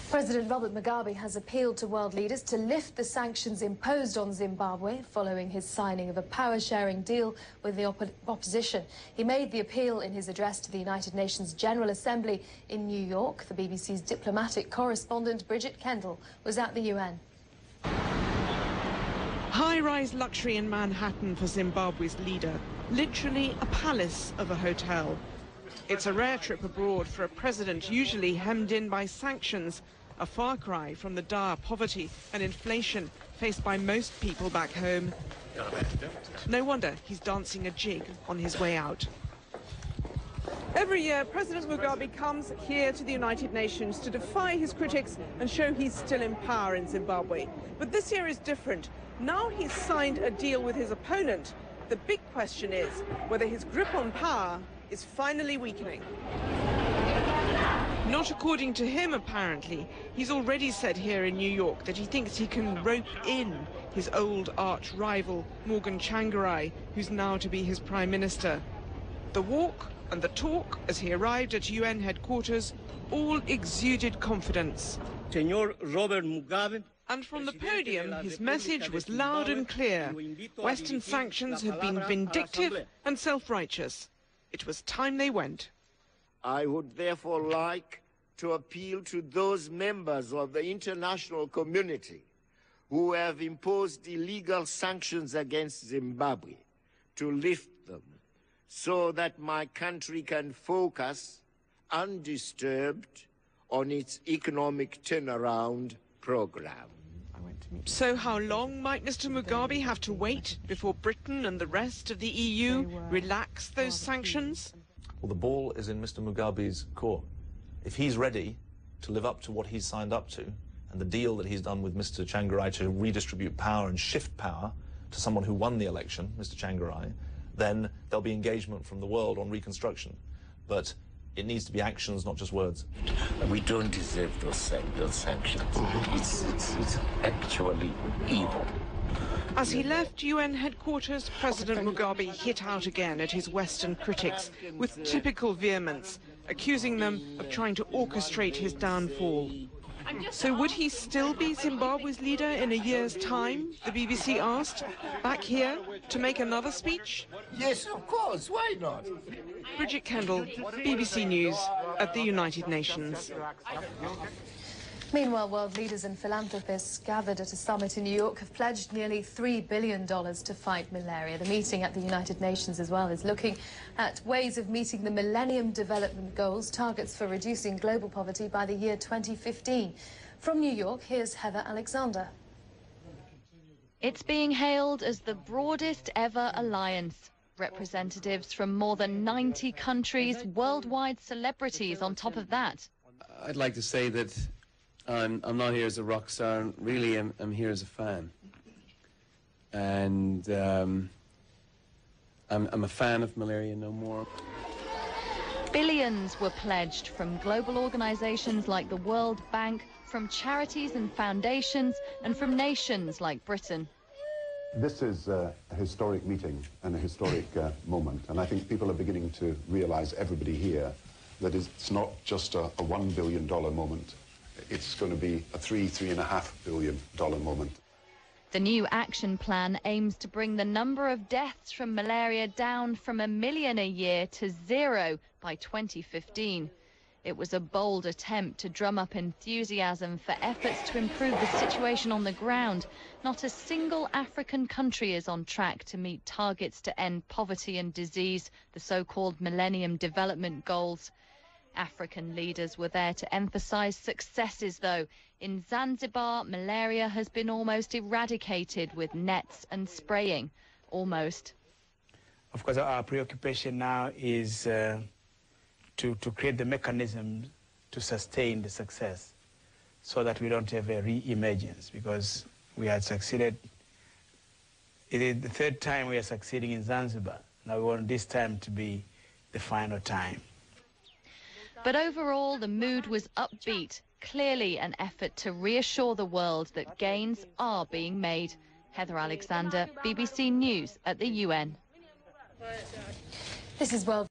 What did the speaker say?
President Robert Mugabe has appealed to world leaders to lift the sanctions imposed on Zimbabwe following his signing of a power-sharing deal with the opposition. He made the appeal in his address to the United Nations General Assembly in New York. The BBC's diplomatic correspondent Bridget Kendall was at the UN. High-rise luxury in Manhattan for Zimbabwe's leader, literally a palace of a hotel. It's a rare trip abroad for a president usually hemmed in by sanctions, a far cry from the dire poverty and inflation faced by most people back home. No wonder he's dancing a jig on his way out. Every year, President Mugabe comes here to the United Nations to defy his critics and show he's still in power in Zimbabwe. But this year is different. Now he's signed a deal with his opponent. The big question is whether his grip on power is finally weakening. Not according to him, apparently. He's already said here in New York that he thinks he can rope in his old arch rival, Morgan Tsvangirai, who's now to be his prime minister. The walk and the talk as he arrived at UN headquarters all exuded confidence. Senor Robert Mugabe. And from the podium, his message was loud and clear. Western sanctions had been vindictive and self-righteous. It was time they went. I would therefore like to appeal to those members of the international community who have imposed illegal sanctions against Zimbabwe to lift them so that my country can focus undisturbed on its economic turnaround program. So how long might Mr. Mugabe have to wait before Britain and the rest of the EU relax those sanctions? Well, the ball is in Mr. Mugabe's court. If he's ready to live up to what he's signed up to and the deal that he's done with Mr. Tsvangirai to redistribute power and shift power to someone who won the election, Mr. Tsvangirai, then there'll be engagement from the world on reconstruction. But it needs to be actions, not just words. We don't deserve those sanctions. It's actually evil. As he left UN headquarters, President Mugabe hit out again at his Western critics with typical vehemence, accusing them of trying to orchestrate his downfall. So would he still be Zimbabwe's leader in a year's time, the BBC asked, back here to make another speech? Yes, of course, why not? Bridget Kendall, BBC News at the United Nations. Meanwhile, world leaders and philanthropists gathered at a summit in New York have pledged nearly $3 billion to fight malaria. The meeting at the United Nations as well is looking at ways of meeting the Millennium Development Goals, targets for reducing global poverty by the year 2015. From New York, here's Heather Alexander. It's being hailed as the broadest ever alliance. Representatives from more than 90 countries, worldwide celebrities on top of that. I'd like to say that I'm not here as a rock star. Really, I'm here as a fan. And I'm a fan of Malaria No More. Billions were pledged from global organizations like the World Bank, from charities and foundations, and from nations like Britain. This is a historic meeting and a historic moment, and I think people are beginning to realize, everybody here, that it's not just a $1 billion moment. It's going to be a $3.5 billion moment. The new action plan aims to bring the number of deaths from malaria down from 1 million a year to 0 by 2015. It was a bold attempt to drum up enthusiasm for efforts to improve the situation on the ground. Not a single African country is on track to meet targets to end poverty and disease, the so-called Millennium Development Goals. African leaders were there to emphasize successes, though. In Zanzibar, malaria has been almost eradicated with nets and spraying. Almost. Of course, our preoccupation now is to create the mechanisms to sustain the success so that we don't have a re-emergence, because we had succeeded. It is the third time we are succeeding in Zanzibar. Now we want this time to be the final time. But overall, the mood was upbeat, clearly an effort to reassure the world that gains are being made. Heather Alexander, BBC News at the UN. This is World.